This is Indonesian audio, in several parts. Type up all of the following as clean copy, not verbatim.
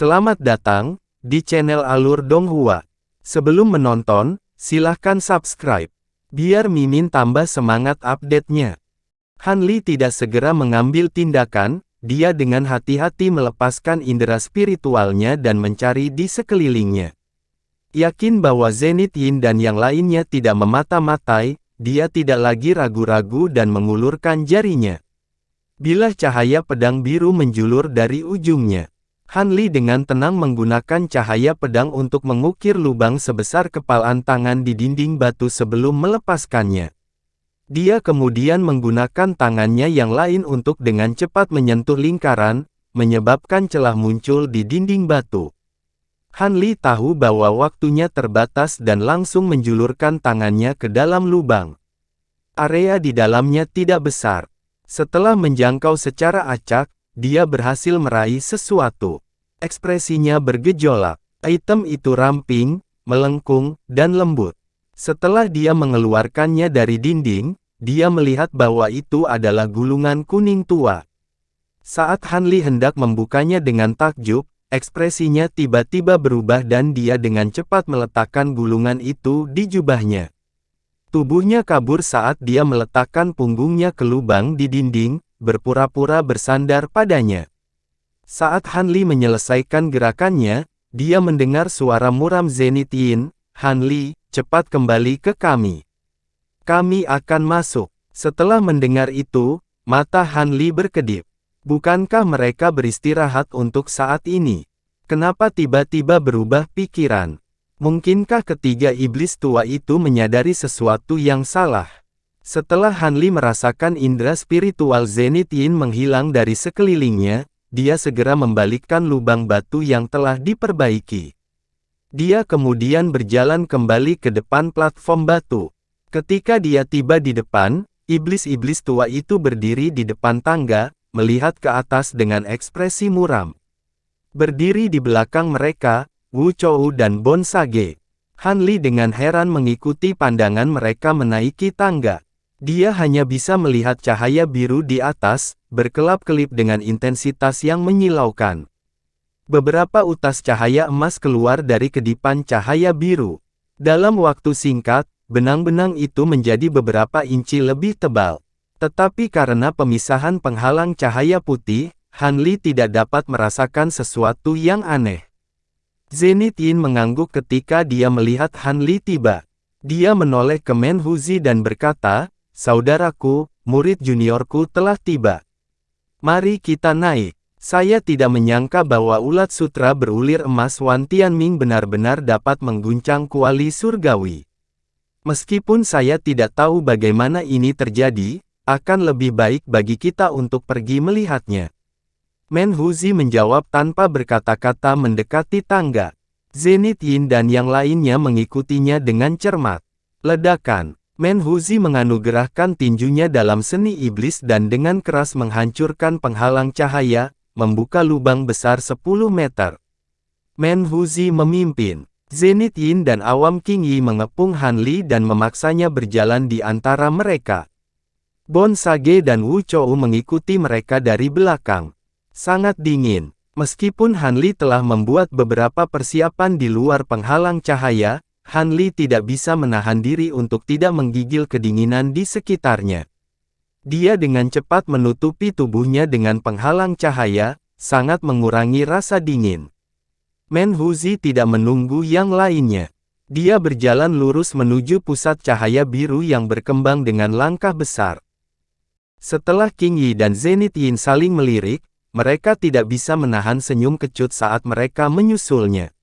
Selamat datang di channel Alur Donghua. Sebelum menonton, silahkan subscribe, biar Mimin tambah semangat update-nya. Han Li tidak segera mengambil tindakan, dia dengan hati-hati melepaskan indera spiritualnya dan mencari di sekelilingnya. Yakin bahwa Zenith Yin dan yang lainnya tidak memata-matai, dia tidak lagi ragu-ragu dan mengulurkan jarinya. Bilah cahaya pedang biru menjulur dari ujungnya. Han Li dengan tenang menggunakan cahaya pedang untuk mengukir lubang sebesar kepalan tangan di dinding batu sebelum melepaskannya. Dia kemudian menggunakan tangannya yang lain untuk dengan cepat menyentuh lingkaran, menyebabkan celah muncul di dinding batu. Han Li tahu bahwa waktunya terbatas dan langsung menjulurkan tangannya ke dalam lubang. Area di dalamnya tidak besar. Setelah menjangkau secara acak, dia berhasil meraih sesuatu. Ekspresinya bergejolak. Item itu ramping, melengkung, dan lembut. Setelah dia mengeluarkannya dari dinding, dia melihat bahwa itu adalah gulungan kuning tua. Saat Han Li hendak membukanya dengan takjub, ekspresinya tiba-tiba berubah dan dia dengan cepat meletakkan gulungan itu di jubahnya. Tubuhnya kabur saat dia meletakkan punggungnya ke lubang di dinding, berpura-pura bersandar padanya. Saat Han Li menyelesaikan gerakannya, dia mendengar suara muram Zenith Yin, "Han Li, cepat kembali ke kami. Kami akan masuk." Setelah mendengar itu, mata Han Li berkedip. Bukankah mereka beristirahat untuk saat ini? Kenapa tiba-tiba berubah pikiran? Mungkinkah ketiga iblis tua itu menyadari sesuatu yang salah? Setelah Han Li merasakan indera spiritual Zenith Yin menghilang dari sekelilingnya, dia segera membalikkan lubang batu yang telah diperbaiki. Dia kemudian berjalan kembali ke depan platform batu. Ketika dia tiba di depan, iblis-iblis tua itu berdiri di depan tangga, melihat ke atas dengan ekspresi muram. Berdiri di belakang mereka, Wu Chou dan Bon Sage. Han Li dengan heran mengikuti pandangan mereka menaiki tangga. Dia hanya bisa melihat cahaya biru di atas, berkelap-kelip dengan intensitas yang menyilaukan. Beberapa utas cahaya emas keluar dari kedipan cahaya biru. Dalam waktu singkat, benang-benang itu menjadi beberapa inci lebih tebal. Tetapi karena pemisahan penghalang cahaya putih, Han Li tidak dapat merasakan sesuatu yang aneh. Zenith Yin mengangguk ketika dia melihat Han Li tiba. Dia menoleh ke Men Huzi dan berkata, "Saudaraku, murid juniorku telah tiba. Mari kita naik." Saya tidak menyangka bahwa ulat sutra berulir emas Wan Tianming benar-benar dapat mengguncang kuali surgawi. Meskipun saya tidak tahu bagaimana ini terjadi, akan lebih baik bagi kita untuk pergi melihatnya. Men Huzi menjawab tanpa berkata-kata mendekati tangga. Zenith Yin dan yang lainnya mengikutinya dengan cermat. Ledakan. Men Huzi menganugerahkan tinjunya dalam seni iblis dan dengan keras menghancurkan penghalang cahaya, membuka lubang besar 10 meter. Men Huzi memimpin. Zenith Yin dan Awam King Yi mengepung Han Li dan memaksanya berjalan di antara mereka. Bon Sage dan Wu Chou mengikuti mereka dari belakang. Sangat dingin. Meskipun Han Li telah membuat beberapa persiapan di luar penghalang cahaya, Han Li tidak bisa menahan diri untuk tidak menggigil kedinginan di sekitarnya. Dia dengan cepat menutupi tubuhnya dengan penghalang cahaya, sangat mengurangi rasa dingin. Men Huzi tidak menunggu yang lainnya. Dia berjalan lurus menuju pusat cahaya biru yang berkembang dengan langkah besar. Setelah King Yi dan Zenith Yin saling melirik, mereka tidak bisa menahan senyum kecut saat mereka menyusulnya.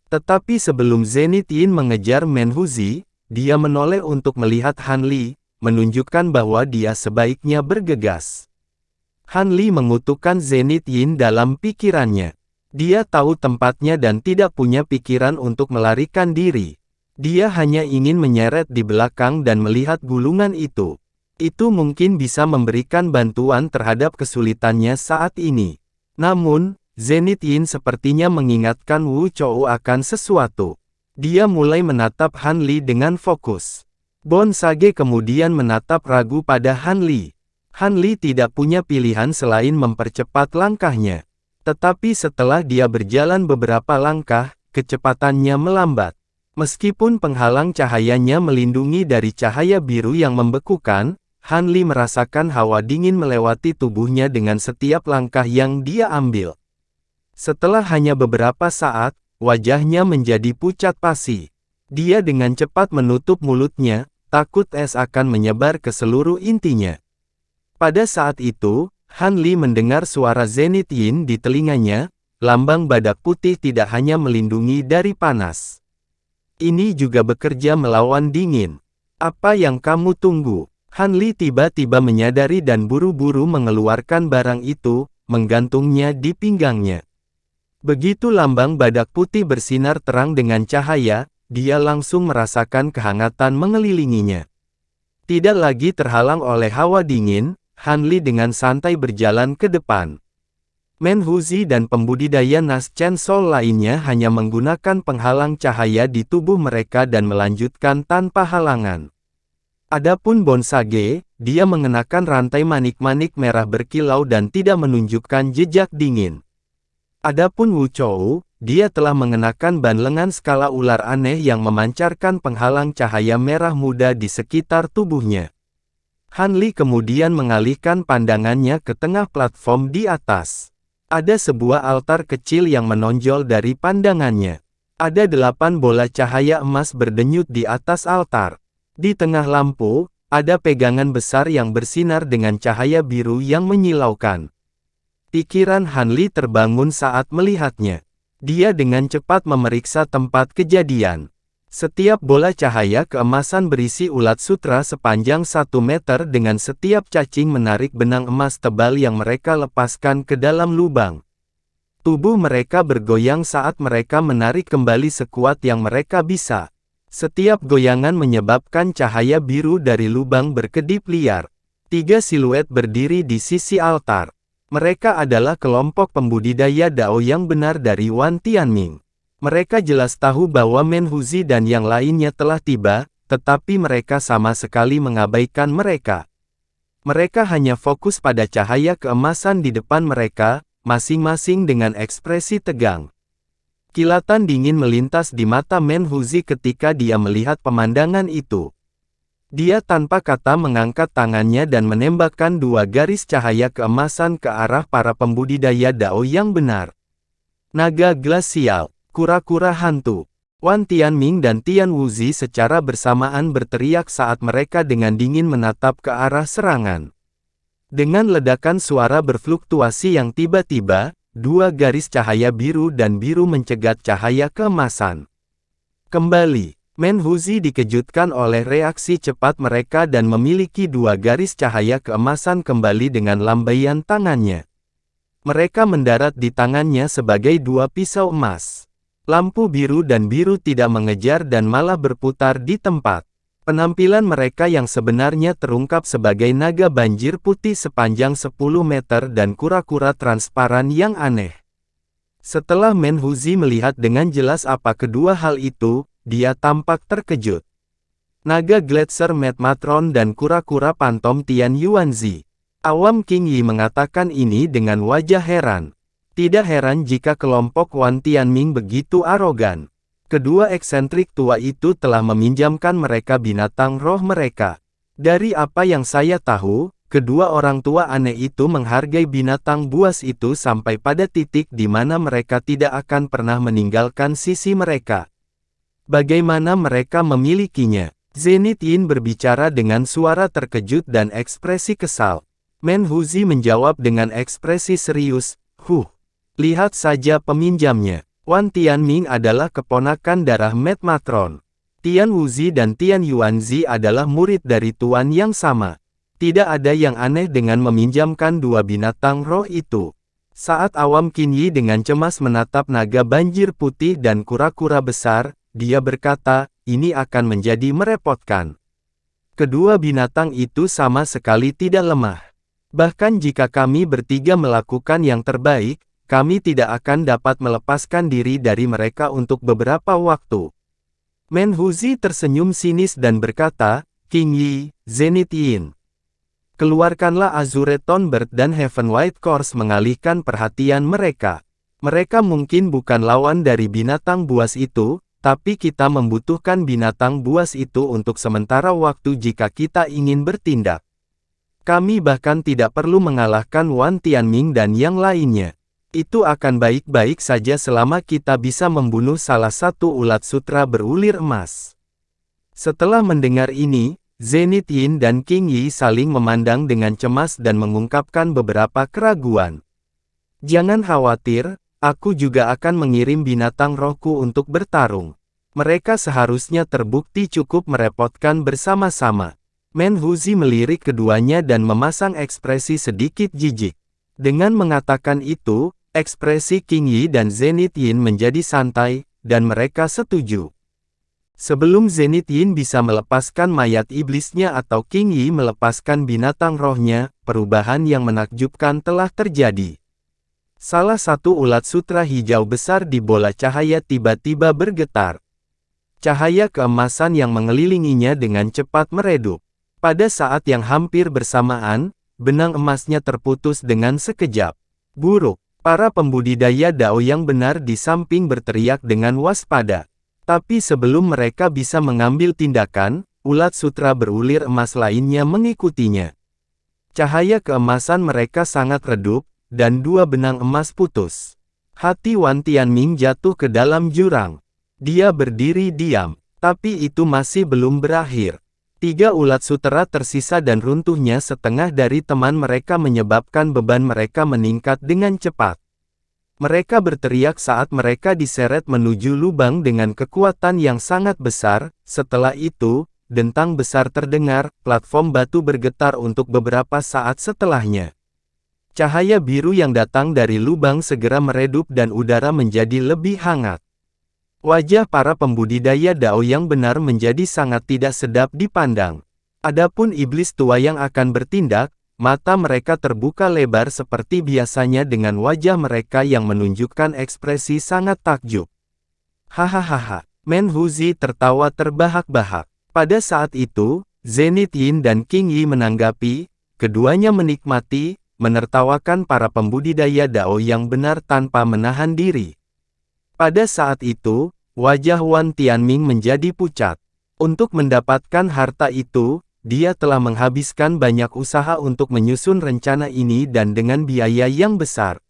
Tetapi sebelum Zenith Yin mengejar Men Huzi, dia menoleh untuk melihat Han Li, menunjukkan bahwa dia sebaiknya bergegas. Han Li mengutukkan Zenith Yin dalam pikirannya. Dia tahu tempatnya dan tidak punya pikiran untuk melarikan diri. Dia hanya ingin menyeret di belakang dan melihat gulungan itu. Itu mungkin bisa memberikan bantuan terhadap kesulitannya saat ini. Namun, Zenith Yin sepertinya mengingatkan Wu Chou akan sesuatu. Dia mulai menatap Han Li dengan fokus. Bon Sage kemudian menatap ragu pada Han Li. Han Li tidak punya pilihan selain mempercepat langkahnya. Tetapi setelah dia berjalan beberapa langkah, kecepatannya melambat. Meskipun penghalang cahayanya melindungi dari cahaya biru yang membekukan, Han Li merasakan hawa dingin melewati tubuhnya dengan setiap langkah yang dia ambil. Setelah hanya beberapa saat, wajahnya menjadi pucat pasi. Dia dengan cepat menutup mulutnya, takut es akan menyebar ke seluruh intinya. Pada saat itu, Han Li mendengar suara Zenith Yin di telinganya, lambang badak putih tidak hanya melindungi dari panas. Ini juga bekerja melawan dingin. Apa yang kamu tunggu? Han Li tiba-tiba menyadari dan buru-buru mengeluarkan barang itu, menggantungnya di pinggangnya. Begitu lambang badak putih bersinar terang dengan cahaya, dia langsung merasakan kehangatan mengelilinginya. Tidak lagi terhalang oleh hawa dingin, Han Li dengan santai berjalan ke depan. Menhuzi dan pembudidaya Nas Chen Sol lainnya hanya menggunakan penghalang cahaya di tubuh mereka dan melanjutkan tanpa halangan. Adapun Bonsage, dia mengenakan rantai manik-manik merah berkilau dan tidak menunjukkan jejak dingin. Adapun Wu Chou, dia telah mengenakan ban lengan skala ular aneh yang memancarkan penghalang cahaya merah muda di sekitar tubuhnya. Han Li kemudian mengalihkan pandangannya ke tengah platform di atas. Ada sebuah altar kecil yang menonjol dari pandangannya. Ada 8 bola cahaya emas berdenyut di atas altar. Di tengah lampu, ada pegangan besar yang bersinar dengan cahaya biru yang menyilaukan. Pikiran Han Li terbangun saat melihatnya. Dia dengan cepat memeriksa tempat kejadian. Setiap bola cahaya keemasan berisi ulat sutra sepanjang 1 meter dengan setiap cacing menarik benang emas tebal yang mereka lepaskan ke dalam lubang. Tubuh mereka bergoyang saat mereka menarik kembali sekuat yang mereka bisa. Setiap goyangan menyebabkan cahaya biru dari lubang berkedip liar. 3 siluet berdiri di sisi altar. Mereka adalah kelompok pembudidaya Dao yang benar dari Wan Tianming. Mereka jelas tahu bahwa Menhuzi dan yang lainnya telah tiba, tetapi mereka sama sekali mengabaikan mereka. Mereka hanya fokus pada cahaya keemasan di depan mereka, masing-masing dengan ekspresi tegang. Kilatan dingin melintas di mata Menhuzi ketika dia melihat pemandangan itu. Dia tanpa kata mengangkat tangannya dan menembakkan 2 garis cahaya keemasan ke arah para pembudidaya Dao yang benar. Naga glasial. Kura-kura hantu. Wan Tianming dan Tian Wuzi secara bersamaan berteriak saat mereka dengan dingin menatap ke arah serangan. Dengan ledakan suara berfluktuasi yang tiba-tiba, 2 garis cahaya biru dan biru mencegat cahaya keemasan. Kembali, Menhuzi dikejutkan oleh reaksi cepat mereka dan memiliki 2 garis cahaya keemasan kembali dengan lambaian tangannya. Mereka mendarat di tangannya sebagai 2 pisau emas. Lampu biru dan biru tidak mengejar dan malah berputar di tempat. Penampilan mereka yang sebenarnya terungkap sebagai naga banjir putih sepanjang 10 meter dan kura-kura transparan yang aneh. Setelah Menhuzi melihat dengan jelas apa kedua hal itu, dia tampak terkejut. Naga Gletser Metmatron dan kura-kura pantom Tian Yuanzi. Awam King Yi mengatakan ini dengan wajah heran. Tidak heran jika kelompok Wan Tianming begitu arogan. Kedua eksentrik tua itu telah meminjamkan mereka binatang roh mereka. Dari apa yang saya tahu, kedua orang tua aneh itu menghargai binatang buas itu sampai pada titik di mana mereka tidak akan pernah meninggalkan sisi mereka. Bagaimana mereka memilikinya? Zenith Yin berbicara dengan suara terkejut dan ekspresi kesal. Menhuzi menjawab dengan ekspresi serius, lihat saja peminjamnya. Wan Tianming adalah keponakan darah Metmatron. Tian Wuzi dan Tian Yuanzi adalah murid dari tuan yang sama. Tidak ada yang aneh dengan meminjamkan 2 binatang roh itu. Saat Awam King Yi dengan cemas menatap naga banjir putih dan kura-kura besar, dia berkata, ini akan menjadi merepotkan. Kedua binatang itu sama sekali tidak lemah. Bahkan jika kami bertiga melakukan yang terbaik, kami tidak akan dapat melepaskan diri dari mereka untuk beberapa waktu. Menhuzi tersenyum sinis dan berkata, King Yi, Zenith Yin. Keluarkanlah Azure Thunbird dan Heaven White Course mengalihkan perhatian mereka. Mereka mungkin bukan lawan dari binatang buas itu, tapi kita membutuhkan binatang buas itu untuk sementara waktu jika kita ingin bertindak. Kami bahkan tidak perlu mengalahkan Wan Tianming dan yang lainnya. Itu akan baik-baik saja selama kita bisa membunuh salah satu ulat sutra berulir emas. Setelah mendengar ini, Zenith Yin dan Qing Yi saling memandang dengan cemas dan mengungkapkan beberapa keraguan. Jangan khawatir, aku juga akan mengirim binatang rohku untuk bertarung. Mereka seharusnya terbukti cukup merepotkan bersama-sama. Menhuzi melirik keduanya dan memasang ekspresi sedikit jijik. Dengan mengatakan itu, ekspresi Qing Yi dan Zenith Yin menjadi santai, dan mereka setuju. Sebelum Zenith Yin bisa melepaskan mayat iblisnya atau Qing Yi melepaskan binatang rohnya, perubahan yang menakjubkan telah terjadi. Salah satu ulat sutra hijau besar di bola cahaya tiba-tiba bergetar. Cahaya keemasan yang mengelilinginya dengan cepat meredup. Pada saat yang hampir bersamaan, benang emasnya terputus dengan sekejap. Buruk. Para pembudidaya Dao yang benar di samping berteriak dengan waspada. Tapi sebelum mereka bisa mengambil tindakan, ulat sutra berulir emas lainnya mengikutinya. Cahaya keemasan mereka sangat redup, dan dua benang emas putus. Hati Wan Tianming jatuh ke dalam jurang. Dia berdiri diam, tapi itu masih belum berakhir. 3 ulat sutra tersisa dan runtuhnya setengah dari teman mereka menyebabkan beban mereka meningkat dengan cepat. Mereka berteriak saat mereka diseret menuju lubang dengan kekuatan yang sangat besar. Setelah itu, dentang besar terdengar, platform batu bergetar untuk beberapa saat setelahnya. Cahaya biru yang datang dari lubang segera meredup dan udara menjadi lebih hangat. Wajah para pembudidaya Dao yang benar menjadi sangat tidak sedap dipandang. Adapun iblis tua yang akan bertindak, mata mereka terbuka lebar seperti biasanya dengan wajah mereka yang menunjukkan ekspresi sangat takjub. Hahaha, Menhuzi tertawa terbahak-bahak. Pada saat itu, Zenith Yin dan Qing Yi menanggapi, keduanya menikmati, menertawakan para pembudidaya Dao yang benar tanpa menahan diri. Pada saat itu, wajah Wan Tianming menjadi pucat. Untuk mendapatkan harta itu, dia telah menghabiskan banyak usaha untuk menyusun rencana ini dan dengan biaya yang besar.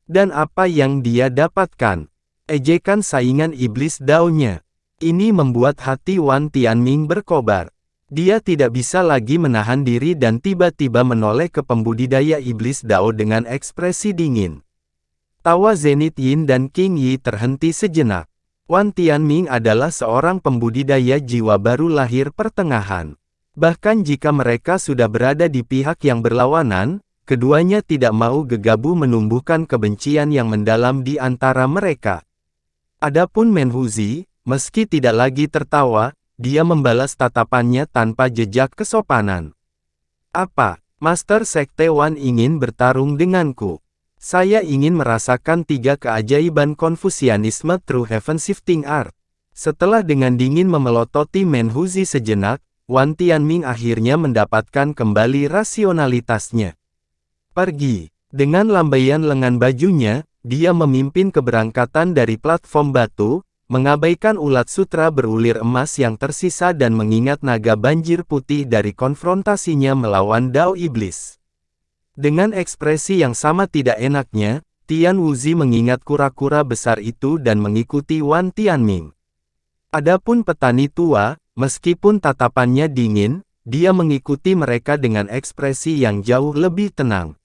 Dan apa yang dia dapatkan? Ejekan saingan iblis Dao-nya. Ini membuat hati Wan Tianming berkobar. Dia tidak bisa lagi menahan diri dan tiba-tiba menoleh ke pembudidaya iblis Dao dengan ekspresi dingin. Tawa Zenith Yin dan Qing Yi terhenti sejenak. Wan Tianming adalah seorang pembudidaya jiwa baru lahir pertengahan. Bahkan jika mereka sudah berada di pihak yang berlawanan, keduanya tidak mau gegabah menumbuhkan kebencian yang mendalam di antara mereka. Adapun Menhuzi, meski tidak lagi tertawa, dia membalas tatapannya tanpa jejak kesopanan. Apa, Master Sekte Wan ingin bertarung denganku? Saya ingin merasakan 3 keajaiban Konfusianisme True Heaven Shifting Art. Setelah dengan dingin memelototi Menhuzi sejenak, Wan Tianming akhirnya mendapatkan kembali rasionalitasnya. Pergi. Dengan lambaian lengan bajunya, dia memimpin keberangkatan dari platform batu, mengabaikan ulat sutra berulir emas yang tersisa dan mengingat naga banjir putih dari konfrontasinya melawan Dao Iblis. Dengan ekspresi yang sama tidak enaknya, Tian Wuzi mengingat kura-kura besar itu dan mengikuti Wan Tianming. Adapun petani tua, meskipun tatapannya dingin, dia mengikuti mereka dengan ekspresi yang jauh lebih tenang.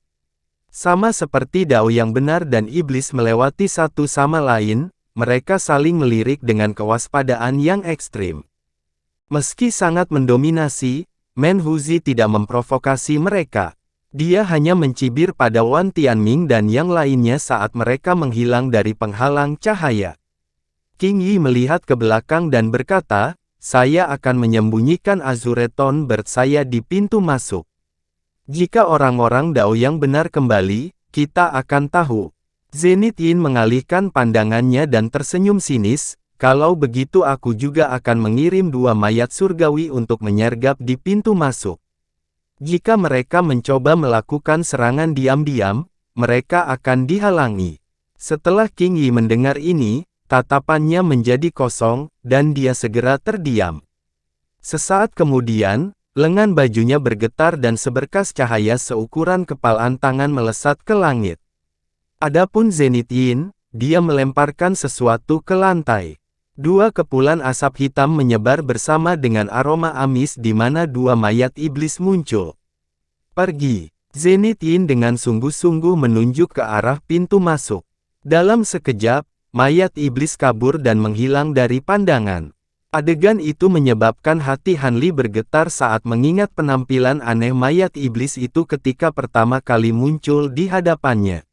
Sama seperti Dao yang benar dan iblis melewati satu sama lain, mereka saling melirik dengan kewaspadaan yang ekstrim. Meski sangat mendominasi, Menhuzi tidak memprovokasi mereka. Dia hanya mencibir pada Wan Tianming dan yang lainnya saat mereka menghilang dari penghalang cahaya. Qing Yi melihat ke belakang dan berkata, saya akan menyembunyikan Azureton Bird saya di pintu masuk. Jika orang-orang Dao yang benar kembali, kita akan tahu. Zenith Yin mengalihkan pandangannya dan tersenyum sinis, kalau begitu aku juga akan mengirim 2 mayat surgawi untuk menyergap di pintu masuk. Jika mereka mencoba melakukan serangan diam-diam, mereka akan dihalangi. Setelah King Yi mendengar ini, tatapannya menjadi kosong, dan dia segera terdiam. Sesaat kemudian, lengan bajunya bergetar dan seberkas cahaya seukuran kepalan tangan melesat ke langit. Adapun Zenith Yin, dia melemparkan sesuatu ke lantai. Dua kepulan asap hitam menyebar bersama dengan aroma amis di mana dua mayat iblis muncul. Pergi. Zenith Yin dengan sungguh-sungguh menunjuk ke arah pintu masuk. Dalam sekejap, mayat iblis kabur dan menghilang dari pandangan. Adegan itu menyebabkan hati Han Li bergetar saat mengingat penampilan aneh mayat iblis itu ketika pertama kali muncul di hadapannya.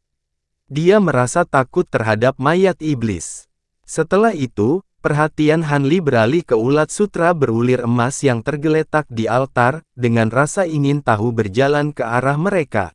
Dia merasa takut terhadap mayat iblis. Setelah itu, perhatian Han Li beralih ke ulat sutra berulir emas yang tergeletak di altar, dengan rasa ingin tahu berjalan ke arah mereka.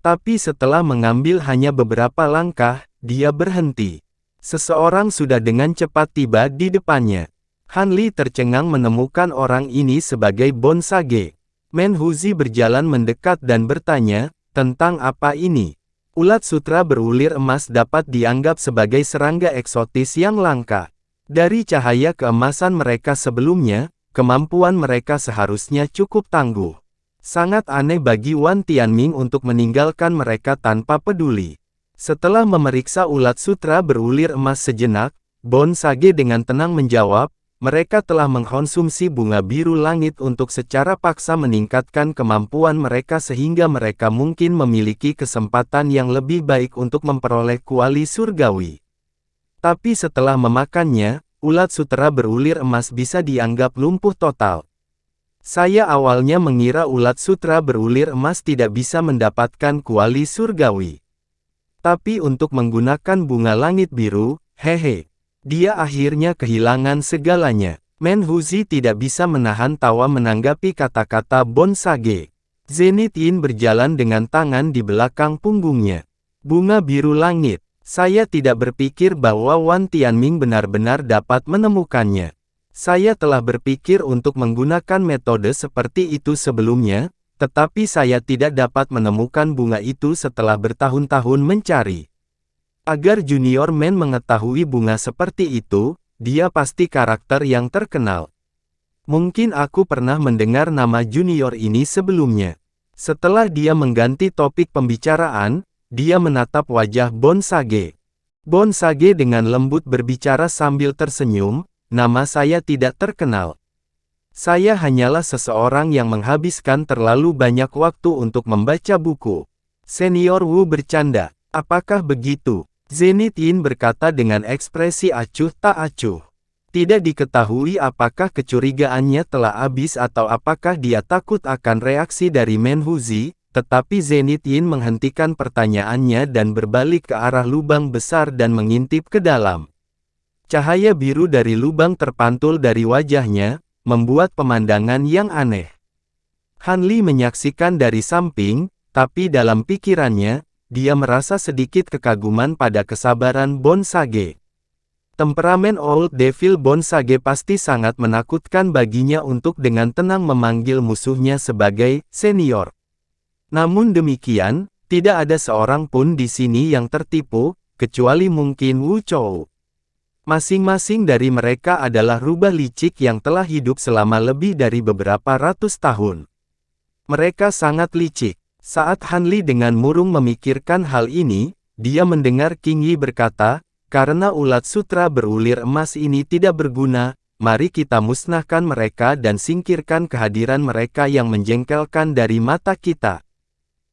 Tapi setelah mengambil hanya beberapa langkah, dia berhenti. Seseorang sudah dengan cepat tiba di depannya. Han Li tercengang menemukan orang ini sebagai Bon Sage. Menhuzi berjalan mendekat dan bertanya, tentang apa ini? Ulat sutra berulir emas dapat dianggap sebagai serangga eksotis yang langka. Dari cahaya keemasan mereka sebelumnya, kemampuan mereka seharusnya cukup tangguh. Sangat aneh bagi Wan Tianming untuk meninggalkan mereka tanpa peduli. Setelah memeriksa ulat sutra berulir emas sejenak, Bon Sage dengan tenang menjawab, mereka telah mengkonsumsi bunga biru langit untuk secara paksa meningkatkan kemampuan mereka sehingga mereka mungkin memiliki kesempatan yang lebih baik untuk memperoleh kuali surgawi. Tapi setelah memakannya, ulat sutra berulir emas bisa dianggap lumpuh total. Saya awalnya mengira ulat sutra berulir emas tidak bisa mendapatkan kuali surgawi. Tapi untuk menggunakan bunga langit biru, hehe. Dia akhirnya kehilangan segalanya. Menhuzi tidak bisa menahan tawa menanggapi kata-kata Bon Sage. Zenith Yin berjalan dengan tangan di belakang punggungnya. Bunga biru langit. Saya tidak berpikir bahwa Wan Tianming benar-benar dapat menemukannya. Saya telah berpikir untuk menggunakan metode seperti itu sebelumnya, tetapi saya tidak dapat menemukan bunga itu setelah bertahun-tahun mencari. Agar Junior Man mengetahui bunga seperti itu, dia pasti karakter yang terkenal. Mungkin aku pernah mendengar nama junior ini sebelumnya. Setelah dia mengganti topik pembicaraan, dia menatap wajah Bon Sage. Bon Sage dengan lembut berbicara sambil tersenyum, nama saya tidak terkenal. Saya hanyalah seseorang yang menghabiskan terlalu banyak waktu untuk membaca buku. Senior Wu bercanda. Apakah begitu? Zenith Yin berkata dengan ekspresi acuh tak acuh. Tidak diketahui apakah kecurigaannya telah habis atau apakah dia takut akan reaksi dari Menhuzi, tetapi Zenith Yin menghentikan pertanyaannya dan berbalik ke arah lubang besar dan mengintip ke dalam. Cahaya biru dari lubang terpantul dari wajahnya, membuat pemandangan yang aneh. Han Li menyaksikan dari samping, tapi dalam pikirannya, dia merasa sedikit kekaguman pada kesabaran Bon Sage. Temperamen Old Devil Bon Sage pasti sangat menakutkan baginya untuk dengan tenang memanggil musuhnya sebagai senior. Namun demikian, tidak ada seorang pun di sini yang tertipu, kecuali mungkin Wu Chou. Masing-masing dari mereka adalah rubah licik yang telah hidup selama lebih dari beberapa ratus tahun. Mereka sangat licik. Saat Han Li dengan murung memikirkan hal ini, dia mendengar King Yi berkata, karena ulat sutra berulir emas ini tidak berguna, mari kita musnahkan mereka dan singkirkan kehadiran mereka yang menjengkelkan dari mata kita.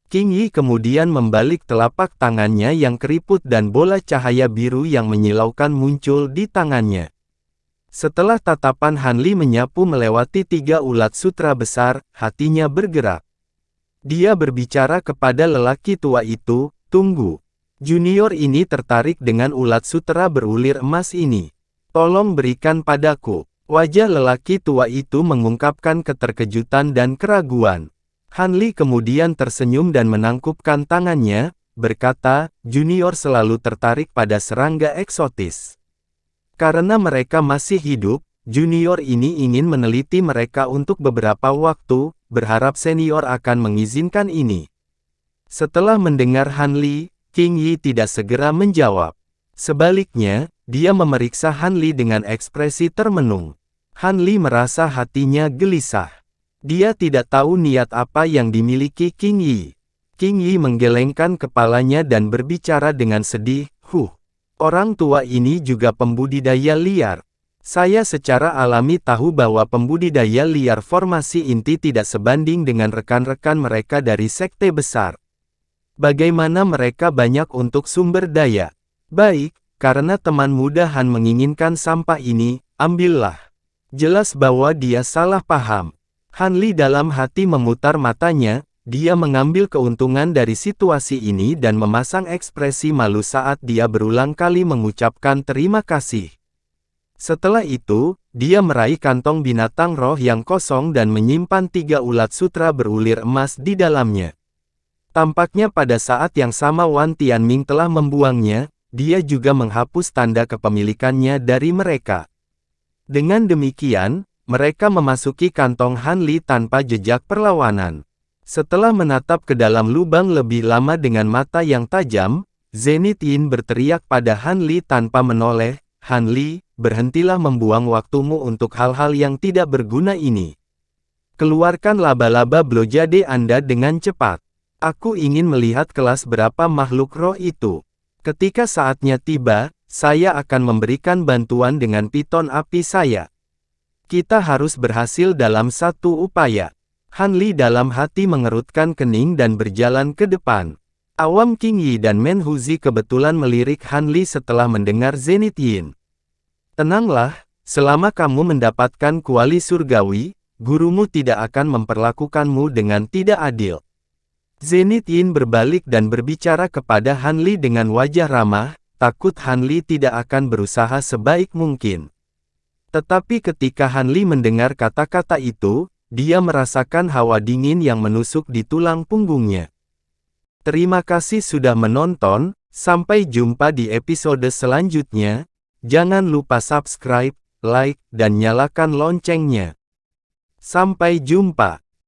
King Yi kemudian membalik telapak tangannya yang keriput dan bola cahaya biru yang menyilaukan muncul di tangannya. Setelah tatapan Han Li menyapu melewati 3 ulat sutra besar, hatinya bergerak. Dia berbicara kepada lelaki tua itu, tunggu. Junior ini tertarik dengan ulat sutra berulir emas ini. Tolong berikan padaku. Wajah lelaki tua itu mengungkapkan keterkejutan dan keraguan. Han Li kemudian tersenyum dan menangkupkan tangannya, berkata, Junior selalu tertarik pada serangga eksotis. Karena mereka masih hidup, Junior ini ingin meneliti mereka untuk beberapa waktu, berharap senior akan mengizinkan ini. Setelah mendengar Han Li, King Yi tidak segera menjawab. Sebaliknya, dia memeriksa Han Li dengan ekspresi termenung. Han Li merasa hatinya gelisah. Dia tidak tahu niat apa yang dimiliki King Yi. King Yi menggelengkan kepalanya dan berbicara dengan sedih, orang tua ini juga pembudidaya liar. Saya secara alami tahu bahwa pembudidaya liar formasi inti tidak sebanding dengan rekan-rekan mereka dari sekte besar. Bagaimana mereka banyak untuk sumber daya? Baik, karena teman muda Han menginginkan sampah ini, ambillah. Jelas bahwa dia salah paham. Han Li dalam hati memutar matanya, dia mengambil keuntungan dari situasi ini dan memasang ekspresi malu saat dia berulang kali mengucapkan terima kasih. Setelah itu, dia meraih kantong binatang roh yang kosong dan menyimpan 3 ulat sutra berulir emas di dalamnya. Tampaknya pada saat yang sama Wan Tianming telah membuangnya, dia juga menghapus tanda kepemilikannya dari mereka. Dengan demikian, mereka memasuki kantong Han Li tanpa jejak perlawanan. Setelah menatap ke dalam lubang lebih lama dengan mata yang tajam, Zenith Yin berteriak pada Han Li tanpa menoleh, Han Li, berhentilah membuang waktumu untuk hal-hal yang tidak berguna ini. Keluarkan laba-laba blojade Anda dengan cepat. Aku ingin melihat kelas berapa makhluk roh itu. Ketika saatnya tiba, saya akan memberikan bantuan dengan piton api saya. Kita harus berhasil dalam satu upaya. Han Li dalam hati mengerutkan kening dan berjalan ke depan. Awam King Yi dan Men Huzi kebetulan melirik Han Li setelah mendengar Zenith Yin. Tenanglah, selama kamu mendapatkan kuali surgawi, gurumu tidak akan memperlakukanmu dengan tidak adil. Zenith Yin berbalik dan berbicara kepada Han Li dengan wajah ramah, takut Han Li tidak akan berusaha sebaik mungkin. Tetapi ketika Han Li mendengar kata-kata itu, dia merasakan hawa dingin yang menusuk di tulang punggungnya. Terima kasih sudah menonton, sampai jumpa di episode selanjutnya. Jangan lupa subscribe, like, dan nyalakan loncengnya. Sampai jumpa.